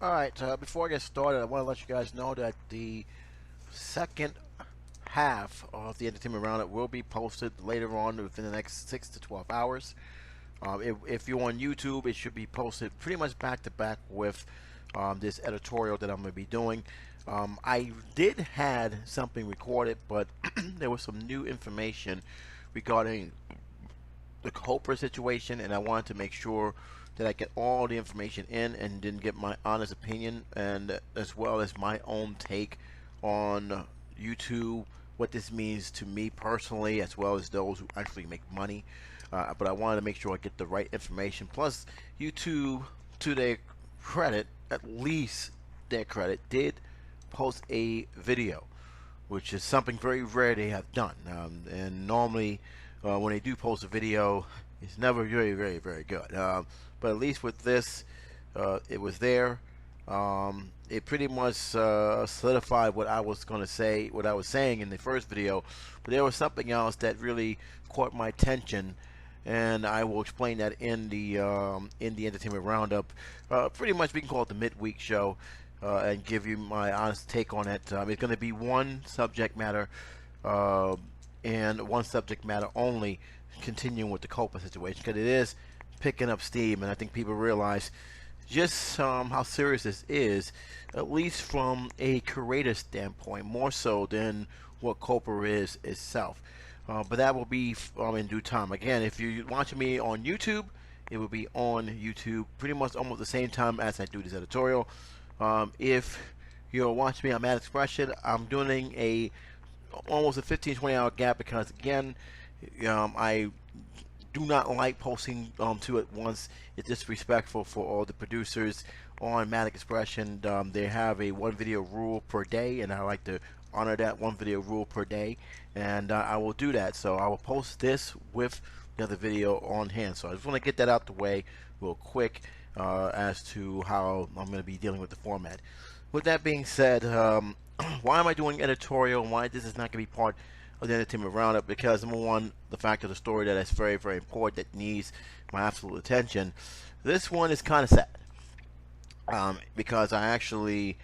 Alright, before I get started, I want to let you guys know that the second half of the Entertainment Roundup will be posted later on within the next 6 to 12 hours. If you're on YouTube, it should be posted pretty much back to back with this editorial that I'm going to be doing. I did had something recorded, but there was some new information regarding the Copra situation, and I wanted to make sure that I get all the information in and then get my honest opinion, and as well as my own take on YouTube, what this means to me personally, as well as those who actually make money. But I wanted to make sure I get the right information. Plus, YouTube, to their credit, at least their credit, did post a video, which is something very rare they have done. And normally, when they do post a video, it's never very good. But at least with this, it was there. It pretty much solidified what I was going to say, what I was saying in the first video. But there was something else that really caught my attention, and I will explain that in the Entertainment Roundup. Pretty much we can call it the midweek show, and give you my honest take on it. It's going to be one subject matter, and one subject matter only, continuing with the Copa situation, because it is picking up steam, and I think people realize just how serious this is, at least from a creator standpoint, more so than what Copa is itself. But that will be in due time. Again, if you're watching me on YouTube, it will be on YouTube pretty much almost the same time as I do this editorial. If you're watching me on Mad Expression, I'm doing almost a 15-20 hour gap, because again, I do not like posting two at once. It's disrespectful for all the producers on Mad Expression. They have a one video rule per day, and I like to honor that one video rule per day, and I will do that. So I will post this with the other video on hand. So I just want to get that out the way real quick, as to how I'm going to be dealing with the format. With that being said, why am I doing editorial, and why this is not going to be part of the Entertainment Roundup? Because number one, the fact of the story that is very important, that needs my absolute attention. This one is kind of sad, because I actually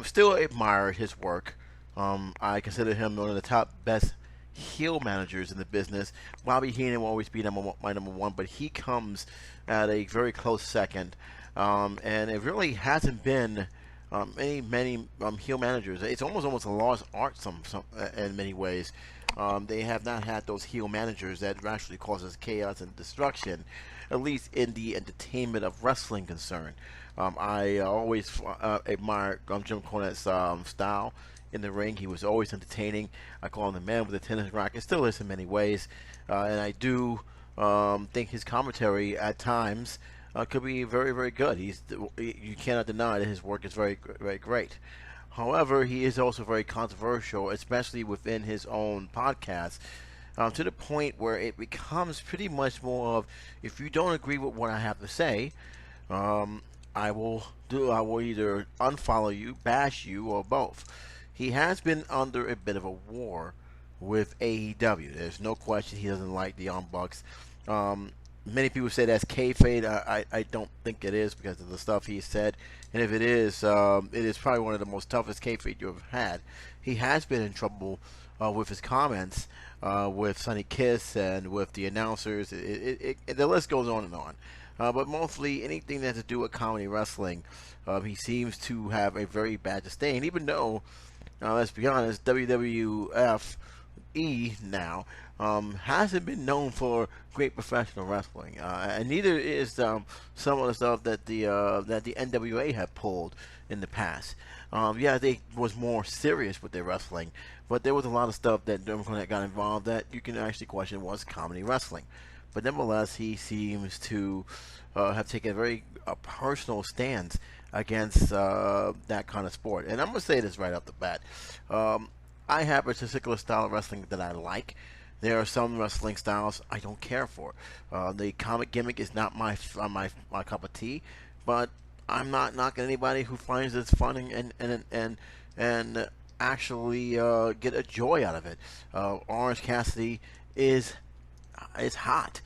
still admire his work. I consider him one of the top best heel managers in the business. Bobby Heenan will always be my number one, but he comes at a very close second. And it really hasn't been many heel managers. It's almost a lost art in many ways. They have not had those heel managers that actually causes chaos and destruction, at least in the entertainment of wrestling concern. I always admired Jim Cornette's style in the ring. He was always entertaining. I call him the man with the tennis racket. Still is in many ways, and I do think his commentary at times could be very good. You cannot deny that his work is very great. However, he is also very controversial, especially within his own podcast, to the point where it becomes pretty much more of, if you don't agree with what I have to say, I will either unfollow you, bash you, or both. He has been under a bit of a war with AEW. There's no question he doesn't like the Young Bucks. Many people say that's kayfabe. I don't think it is, because of the stuff he said. And if it is probably one of the most toughest kayfabe you've ever had. He has been in trouble with his comments with Sonny Kiss and with the announcers. The list goes on and on. But mostly anything that has to do with comedy wrestling, he seems to have a very bad disdain. Even though, let's be honest, WWF now hasn't been known for great professional wrestling, and neither is some of the stuff that the NWA have pulled in the past. Yeah, they was more serious with their wrestling, but there was a lot of stuff that got involved that you can actually question was comedy wrestling. But nevertheless, he seems to have taken a very personal stance against that kind of sport. And I'm going to say this right off the bat. I have a particular style of wrestling that I like. There are some wrestling styles I don't care for. The comic gimmick is not my cup of tea, but I'm not knocking anybody who finds this fun and actually get a joy out of it. Orange Cassidy is hot.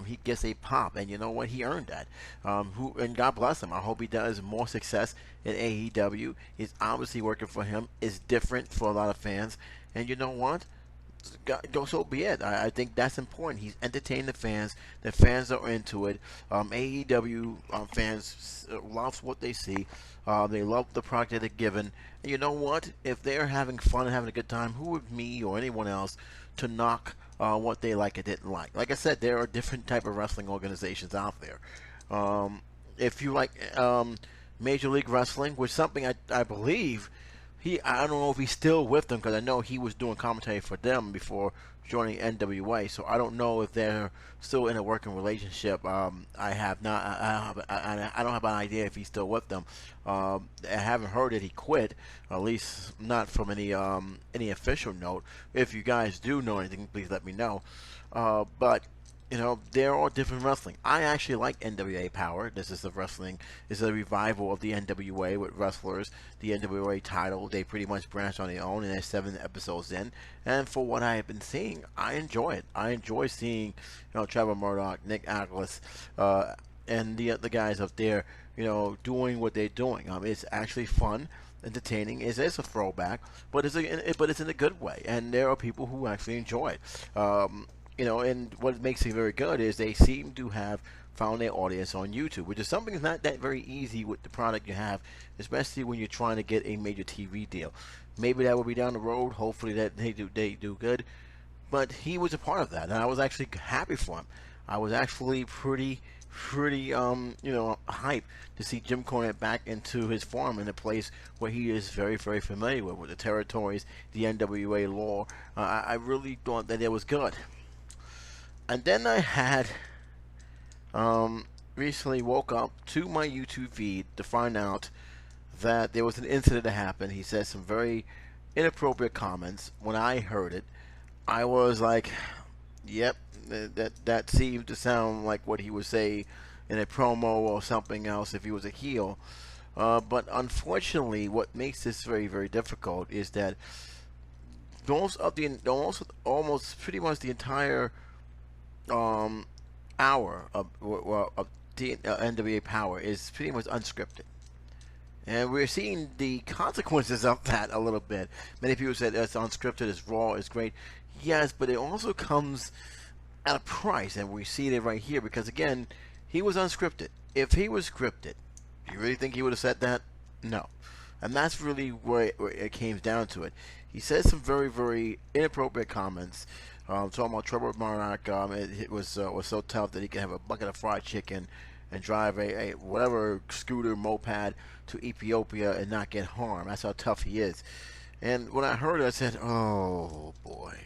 he gets a pop, and you know what? He earned that. And God bless him. I hope he does more success in AEW. It's obviously working for him. It's different for a lot of fans, and you know what? Go, so be it. I think that's important. He's entertaining the fans. The fans are into it. AEW fans love what they see. They love the product that they're given. And you know what? If they're having fun and having a good time, who would me or anyone else to knock what they like or didn't like? Like I said, there are different type of wrestling organizations out there. If you like Major League Wrestling, which something I believe I don't know if he's still with them, because I know he was doing commentary for them before joining NWA. So I don't know if they're still in a working relationship. I have not. I don't have an idea if he's still with them. I haven't heard that he quit, at least not from any official note. If you guys do know anything, please let me know. But you know, they're all different wrestling. I actually like NWA Power. This is a revival of the NWA with wrestlers. The NWA title, they pretty much branched on their own, and they're 7 episodes in. And for what I have been seeing, I enjoy it. I enjoy seeing, Trevor Murdoch, Nick Agnes, and the guys up there, doing what they're doing. It's actually fun, entertaining. It is a throwback, but it's in a good way. And there are people who actually enjoy it. And what makes it very good is they seem to have found their audience on YouTube, which is something that's not that very easy with the product you have, especially when you're trying to get a major TV deal. Maybe that will be down the road. Hopefully that they do good. But he was a part of that, and I was actually happy for him. I was actually pretty hyped to see Jim Cornette back into his form in a place where he is very, very familiar with the territories, the NWA law. I really thought that it was good. And then I had recently woke up to my YouTube feed to find out that there was an incident that happened. He said some very inappropriate comments. When I heard it, I was like, yep, that seemed to sound like what he would say in a promo or something else if he was a heel. But unfortunately, what makes this very, very difficult is that almost pretty much the entire hour of the NWA Power is pretty much unscripted, and we're seeing the consequences of that a little bit. Many people said it's unscripted, it's raw, it's great. Yes, but it also comes at a price, and we see it right here because again, he was unscripted. If he was scripted, do you really think he would have said that? No. And that's really where it came down to it. He said some very, very inappropriate comments. Talking about Trevor Murdoch, it was so tough that he could have a bucket of fried chicken and drive a whatever scooter moped to Ethiopia and not get harmed. That's how tough he is. And when I heard it, I said, "Oh boy,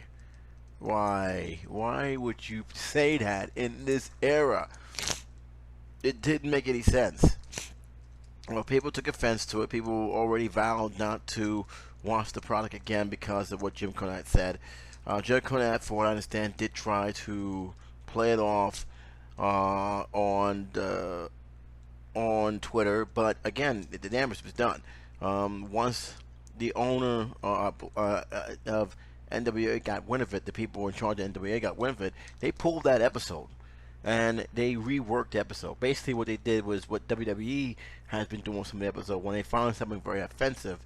why would you say that in this era?" It didn't make any sense. Well, people took offense to it. People already vowed not to watch the product again because of what Jim Cornette said. Jim Cronette, for what I understand, did try to play it off on Twitter, but again, the damage was done. Once the owner of NWA got wind of it, the people in charge of NWA got wind of it, they pulled that episode and they reworked the episode. Basically, what they did was what WWE has been doing some of the episode. When they found something very offensive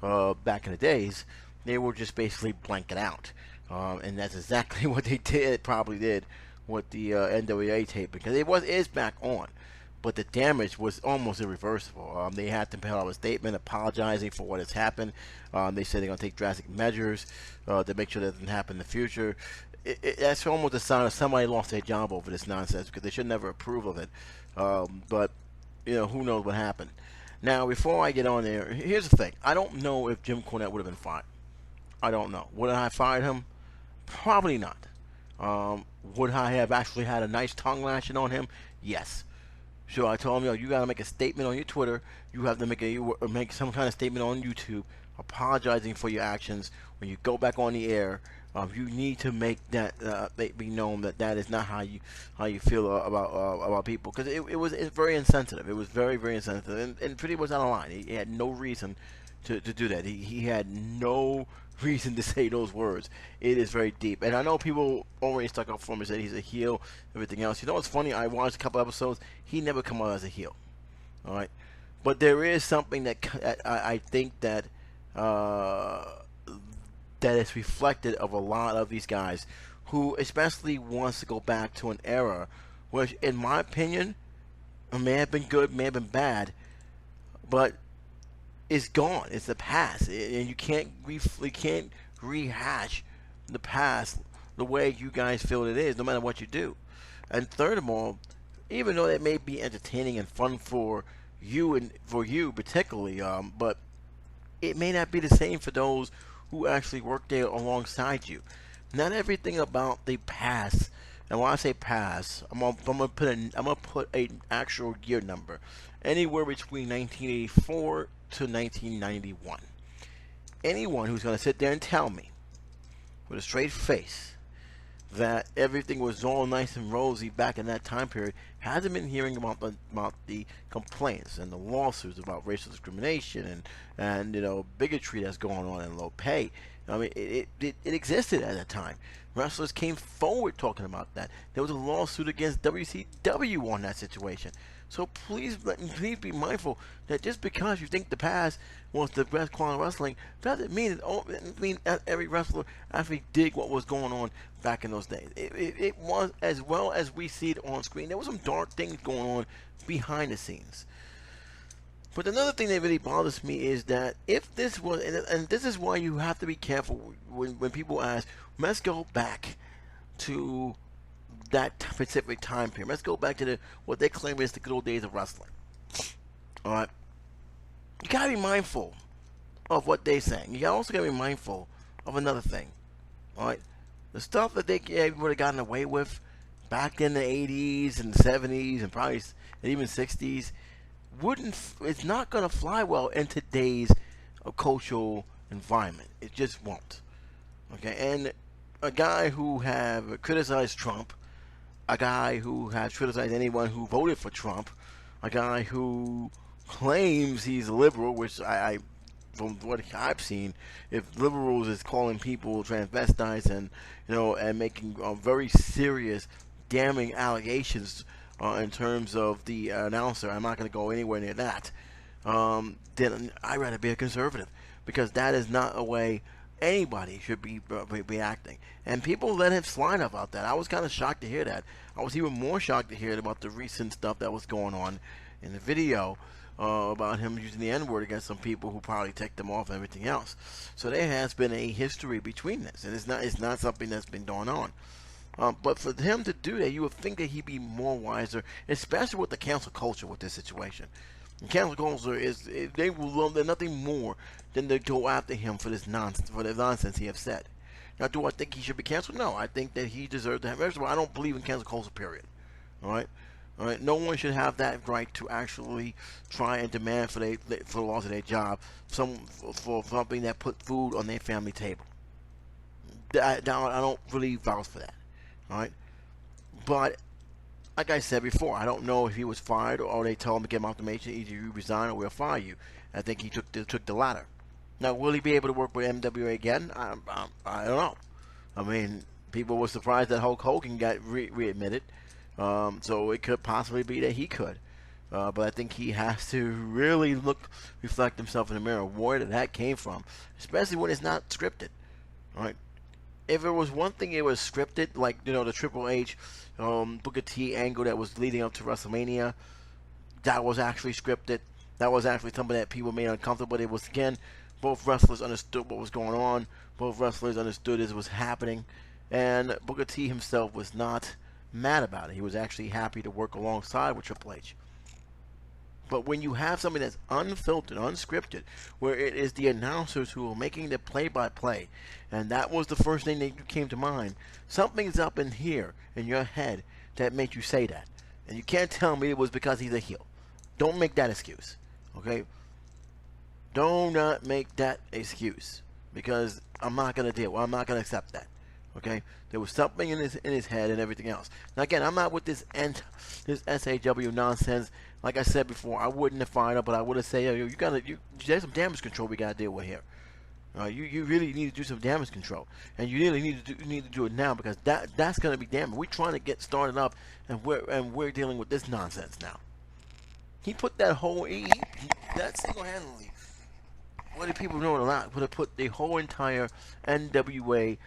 back in the days, they were just basically blank it out. And that's exactly what they probably did with the NWA tape, because it is back on, but the damage was almost irreversible. They had to put out a statement apologizing for what has happened. They said they're going to take drastic measures to make sure that doesn't happen in the future. That's almost a sign of somebody lost their job over this nonsense, because they should never approve of it. But who knows what happened. Now, before I get on there, here's the thing. I don't know if Jim Cornette would have been fired. I don't know. Would I have fired him? Probably not. Would I have actually had a nice tongue lashing on him? Yes. So I told him, you got to make a statement on your Twitter. You have to make some kind of statement on YouTube apologizing for your actions. When you go back on the air, you need to make that be known that is not how you feel about people, because it's very insensitive. It was very, very insensitive and pretty much out of line. He had no reason to do that. He had no reason to say those words. It is very deep. And I know people already stuck up for him and said he's a heel, everything else. You know what's funny? I watched a couple episodes. He never come out as a heel. All right. But there is something that I think that that is reflected of a lot of these guys who especially wants to go back to an era which, in my opinion, may have been good, may have been bad, but it's gone. It's the past, and you can't rehash the past the way you guys feel it is, no matter what you do. And third of all, even though that may be entertaining and fun for you and for you particularly, but it may not be the same for those who actually work there alongside you. Not everything about the past. And when I say past, I'm gonna put an actual year number, anywhere between 1984 to 1991. Anyone who's gonna sit there and tell me with a straight face that everything was all nice and rosy back in that time period hasn't been hearing about the complaints and the lawsuits about racial discrimination and bigotry that's going on and low pay. I mean, it existed at that time. Wrestlers came forward talking about that. There was a lawsuit against WCW on that situation. So please be mindful that just because you think the past was the best quality wrestling doesn't mean that every wrestler actually did what was going on back in those days. It was as well as we see it on screen. There was some dark things going on behind the scenes. But another thing that really bothers me is that if this was, and this is why you have to be careful when people ask, let's go back to that specific time period. Let's go back to what they claim is the good old days of wrestling. All right, you gotta be mindful of what they're saying. You also gotta be mindful of another thing. All right, the stuff that they would have gotten away with back in the 80s and 70s and probably even 60s. It's not going to fly well in today's cultural environment. It just won't. Okay, and a guy who have criticized Trump, a guy who has criticized anyone who voted for Trump, a guy who claims he's a liberal, which I from what I've seen, if liberals is calling people transvestites and making very serious, damning allegations in terms of the announcer, I'm not going to go anywhere near that. Then I'd rather be a conservative, because that is not a way anybody should be acting. And people let him slide about that. I was kind of shocked to hear that. I was even more shocked to hear about the recent stuff that was going on in the video about him using the N-word against some people who probably ticked them off and everything else. So there has been a history between this, and it's not something that's been going on. But for him to do that, you would think that he'd be more wiser, especially with the cancel culture with this situation. And cancel culture they're nothing more than to go after him for this nonsense he has said. Now, do I think he should be canceled? No, I think that he deserves to have. First of all, I don't believe in cancel culture, period. All right. No one should have that right to actually try and demand for the loss of their job, for something that put food on their family table. I don't really vouch for that. All right, but like I said before, I don't know if he was fired or they told him to get him off the nation. Either you resign or we'll fire you. I think he took the latter. Now, will he be able to work with NWA again? I don't know. I mean, people were surprised that Hulk Hogan got readmitted, so it could possibly be that he could. But I think he has to really reflect himself in the mirror, where that came from, especially when it's not scripted. All right. If it was one thing, it was scripted, like the Triple H, Booker T angle that was leading up to WrestleMania. That was actually scripted. That was actually something that people made uncomfortable. But it was, again, both wrestlers understood what was going on. Both wrestlers understood it was happening, and Booker T himself was not mad about it. He was actually happy to work alongside with Triple H. But when you have something that's unfiltered, unscripted, where it is the announcers who are making the play-by-play, and that was the first thing that came to mind, something's up in here in your head that made you say that. And you can't tell me it was because he's a heel. Don't make that excuse, okay? Do not make that excuse, because I'm not going to deal. I'm not going to accept that. Okay, there was something in his head and everything else. Now again, I'm not with this SAW nonsense. Like I said before, I wouldn't have fired up, but I would have said, yo, there's some damage control we gotta deal with here. You really need to do some damage control, and you really need to do it now, because that's going to be damage. We're trying to get started up, and we're dealing with this nonsense now. He put that whole that single-handedly. What do people know a lot? Would have put the whole entire NWA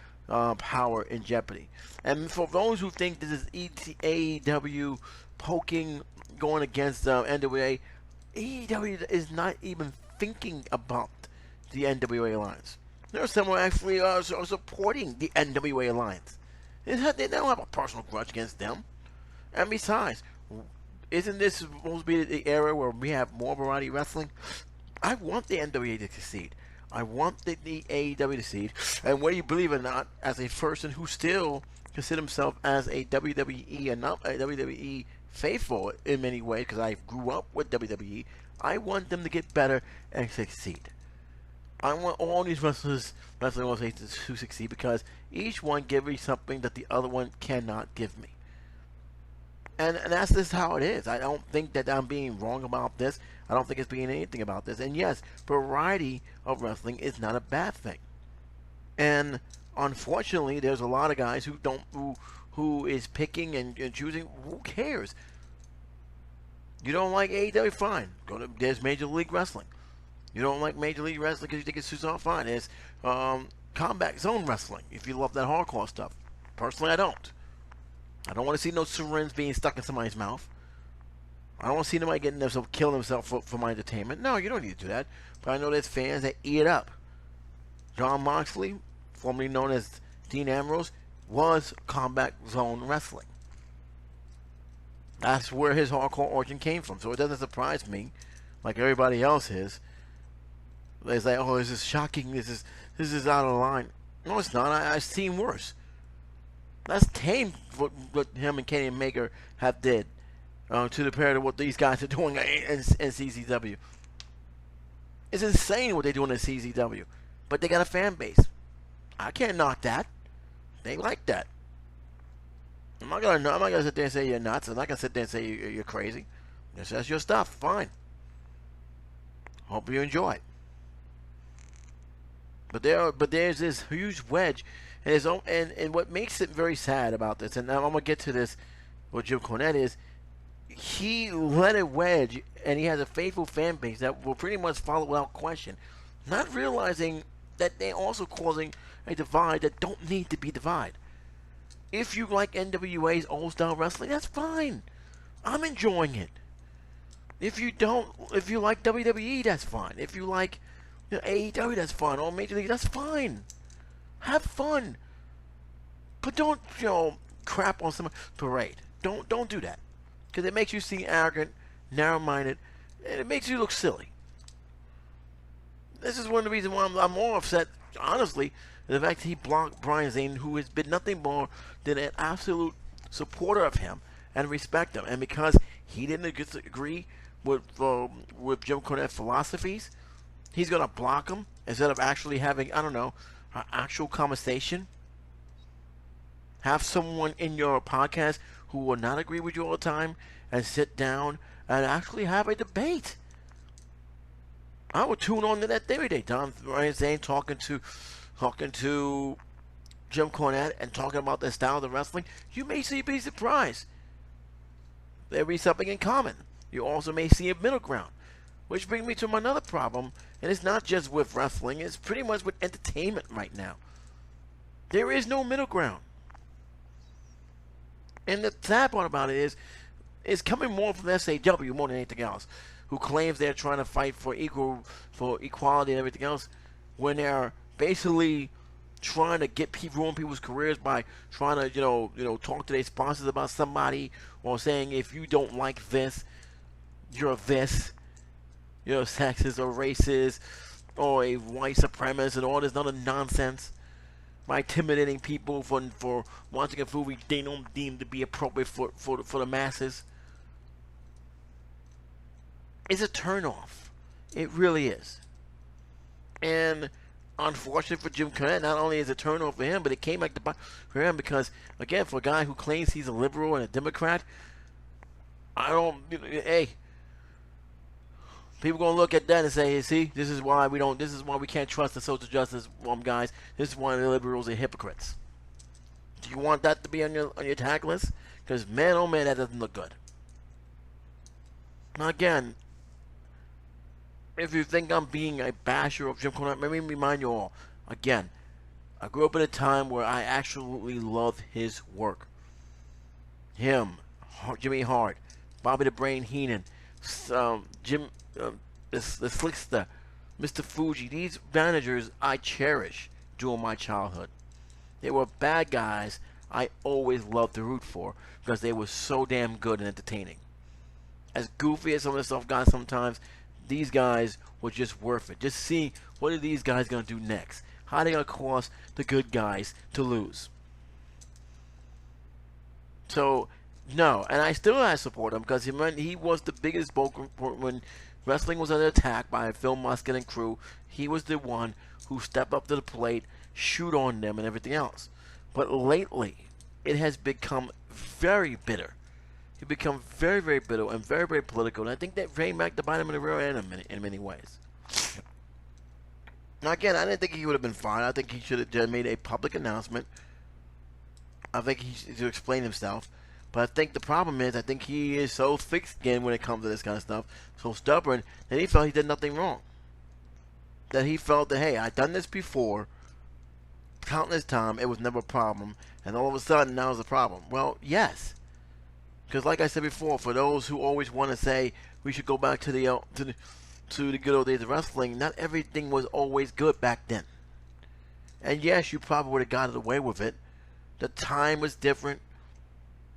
power in jeopardy. And for those who think this is AEW poking, going against NWA, AEW is not even thinking about the NWA Alliance. There are some who actually are supporting the NWA Alliance. They don't have a personal grudge against them. And besides, isn't this supposed to be the era where we have more variety wrestling? I want the NWA to succeed. I want the AEW to succeed. And whether you believe it or not, as a person who still considers himself as a WWE and not a WWE faithful in many ways, because I grew up with WWE, I want them to get better and succeed. I want all these wrestling organizations to succeed, because each one gives me something that the other one cannot give me. And that's just how it is. I don't think that I'm being wrong about this. I don't think it's being anything about this. And yes, variety of wrestling is not a bad thing. And unfortunately, there's a lot of guys who is picking and choosing. Who cares? You don't like AEW? Fine. There's Major League Wrestling. You don't like Major League Wrestling because you think it's too soft? Fine. There's Combat Zone Wrestling, if you love that hardcore stuff. Personally, I don't. I don't want to see no syringe being stuck in somebody's mouth. I don't want to see nobody killing themselves for my entertainment. No, you don't need to do that. But I know there's fans that eat it up. John Moxley, formerly known as Dean Ambrose, was Combat Zone Wrestling. That's where his hardcore origin came from. So it doesn't surprise me, like everybody else is. It's like, oh, this is shocking. This is out of line. No, it's not. I've seen worse. That's tame what him and Kenny Omega have did to the pair of what these guys are doing in CZW. It's insane what they're doing in CZW, but they got a fan base. I can't knock that. They like that. I'm not gonna sit there and say you're nuts. I'm not gonna sit there and say you're crazy. That's your stuff. Fine. Hope you enjoy it. But there's this huge wedge. And what makes it very sad about this, and I'm going to get to this, what Jim Cornette is, he let it wedge, and he has a faithful fan base that will pretty much follow without question, not realizing that they're also causing a divide that don't need to be divided. If you like NWA's old-style wrestling, that's fine. I'm enjoying it. If you like WWE, that's fine. If you like AEW, that's fine. Or Major League, that's fine. Have fun, but don't crap on some parade. Don't do that, because it makes you seem arrogant, narrow-minded, and it makes you look silly. This is one of the reasons why I'm more upset, honestly, the fact that he blocked Brian Zane, who has been nothing more than an absolute supporter of him and respect him, and because he didn't agree with Jim Cornette's philosophies, he's gonna block him instead of actually having, I don't know, an actual conversation. Have someone in your podcast who will not agree with you all the time and sit down and actually have a debate. I would tune on to that every day. Brian Zane talking to Jim Cornette and talking about the style of wrestling. You may be surprised. There be something in common. You also may see a middle ground. Which brings me to another problem, and it's not just with wrestling, it's pretty much with entertainment right now. There is no middle ground. And the sad part about it is, it's coming more from SAW more than anything else, who claims they're trying to fight for equality and everything else, when they're basically trying to ruin people's careers by trying to talk to their sponsors about somebody, or saying if you don't like this, you're this. Sexist or racist or a white supremacist and all this other nonsense by intimidating people for watching a movie they don't deem to be appropriate for the masses. It's a turnoff. It really is. And unfortunately for Jim Cornette, not only is it a turnoff for him, but it came back for him because, again, for a guy who claims he's a liberal and a Democrat, hey, People gonna look at that and say, hey, see, this is why we don't. This is why we can't trust the social justice guys. This is why the liberals are hypocrites. Do you want that to be on your attack list? Because man, oh man, that doesn't look good. Now again, if you think I'm being a basher of Jim Cornette, let me remind you all. Again, I grew up in a time where I absolutely loved his work. Him, Jimmy Hart, Bobby the Brain Heenan, Jim, the Slickster, Mr. Fuji. These managers I cherish during my childhood. They were bad guys I always loved to root for because they were so damn good and entertaining. As goofy as some of the stuff got sometimes, these guys were just worth it. Just see what are these guys going to do next. How are they going to cause the good guys to lose? So, no. And I still support him because he was the biggest vocal when wrestling was under attack by Phil Musket and crew. He was the one who stepped up to the plate, shoot on them and everything else. But lately, it has become very bitter. It become very, very bitter and very, very political. And I think that ran back to bite him in the rear end in many ways. Now, again, I didn't think he would have been fine. I think he should have just made a public announcement. I think he should explain himself. But I think the problem is, I think he is so thick-skinned when it comes to this kind of stuff, so stubborn, that he felt he did nothing wrong. That he felt that, hey, I've done this before, countless times, it was never a problem, and all of a sudden, now it's a problem. Well, yes. Because like I said before, for those who always want to say we should go back to the good old days of wrestling, not everything was always good back then. And yes, you probably would have got away with it. The time was different.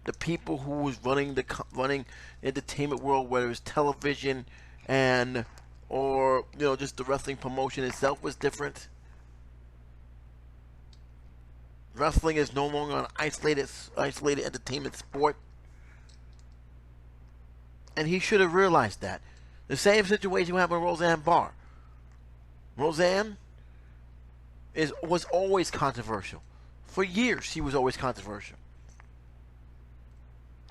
The people who was running the entertainment world, whether it was television and or just the wrestling promotion itself, was different. Wrestling is no longer an isolated entertainment sport. And he should have realized that. The same situation happened with Roseanne Barr. Roseanne was always controversial. For years, she was always controversial.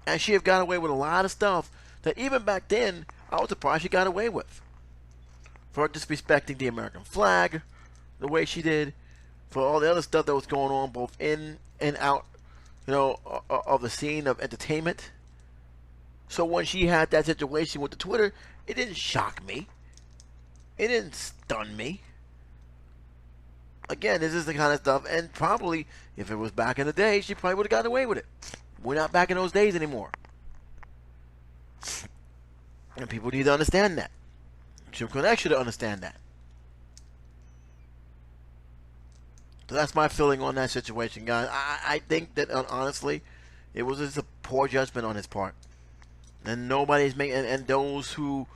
And she have got away with a lot of stuff that even back then, I was surprised she got away with. For disrespecting the American flag, the way she did, for all the other stuff that was going on both in and out, of the scene of entertainment. So when she had that situation with the Twitter, it didn't shock me. It didn't stun me. Again, this is the kind of stuff, and probably, if it was back in the day, she probably would have gotten away with it. We're not back in those days anymore. And people need to understand that. Jim Cronette should understand that. So that's my feeling on that situation, guys. I think that, honestly, it was just a poor judgment on his part. And nobody's making, and those who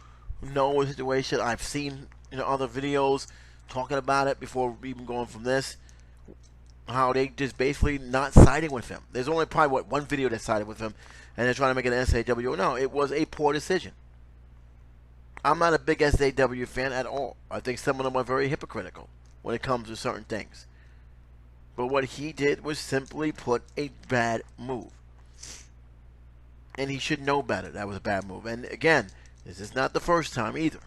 know the situation, I've seen other videos talking about it before even going from this, how they just basically not siding with him. There's only probably one video that sided with him, and they're trying to make it an SAW. No, it was a poor decision. I'm not a big SAW fan at all. I think some of them are very hypocritical when it comes to certain things. But what he did was simply put a bad move. And he should know better. That was a bad move. And again, this is not the first time either.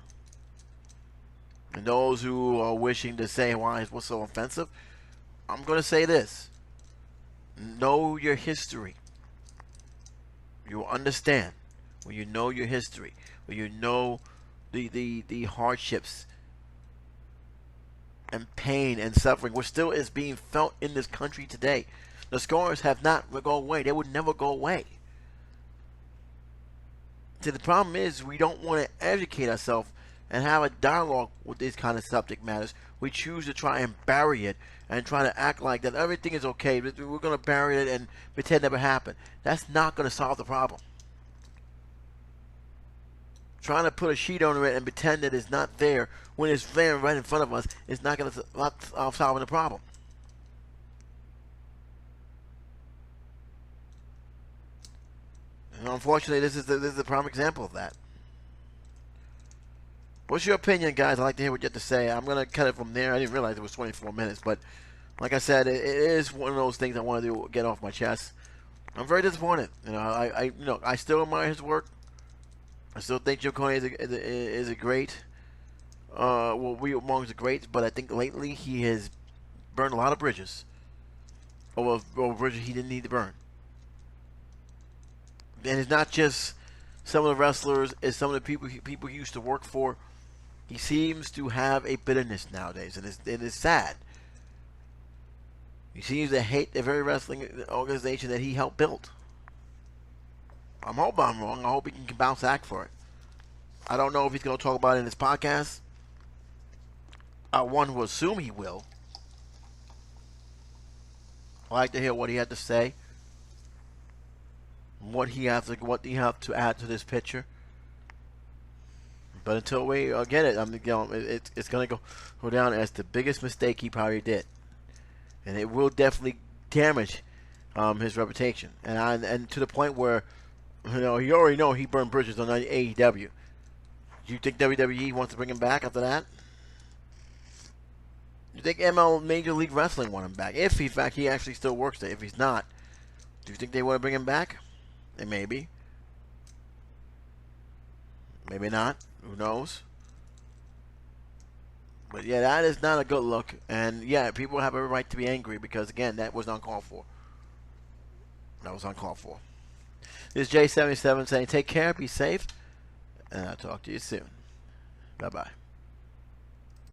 And those who are wishing to say why it was so offensive, I'm going to say this. Know your history. You'll understand when you know your history, when you know the hardships and pain and suffering which still is being felt in this country today. The scars have not gone away. They would never go away. See, the problem is we don't want to educate ourselves and have a dialogue with these kind of subject matters. We choose to try and bury it and try to act like that everything is okay. We're going to bury it and pretend it never happened. That's not going to solve the problem. Trying to put a sheet over it and pretend that it's not there when it's there right in front of us is not going to solve the problem. And unfortunately, this is the prime example of that. What's your opinion, guys? I'd like to hear what you have to say. I'm going to cut it from there. I didn't realize it was 24 minutes, but like I said, it is one of those things I want to get off my chest. I'm very disappointed. I still admire his work. I still think Jim Cornette is a great. Well, we amongst the greats, but I think lately he has burned a lot of bridges. Over bridges he didn't need to burn. And it's not just some of the wrestlers; it's some of the people he used to work for. He seems to have a bitterness nowadays, and it's sad. He seems to hate the very wrestling organization that he helped build. I'm hoping I'm wrong. I hope he can bounce back for it. I don't know if he's going to talk about it in his podcast. I want to assume he will. I like to hear what he had to say, what he has to add to this picture. But until we get it, it's going to go down as the biggest mistake he probably did, and it will definitely damage his reputation, and to the point where you already know he burned bridges on AEW. Do you think WWE wants to bring him back after that? Do you think Major League Wrestling want him back? If in fact he actually still works there. If he's not, do you think they want to bring him back? And maybe. Maybe not. Who knows? But yeah, that is not a good look. And yeah, people have every right to be angry because again, that was uncalled for. That was uncalled for. This is J77 saying take care, be safe, and I'll talk to you soon. Bye-bye.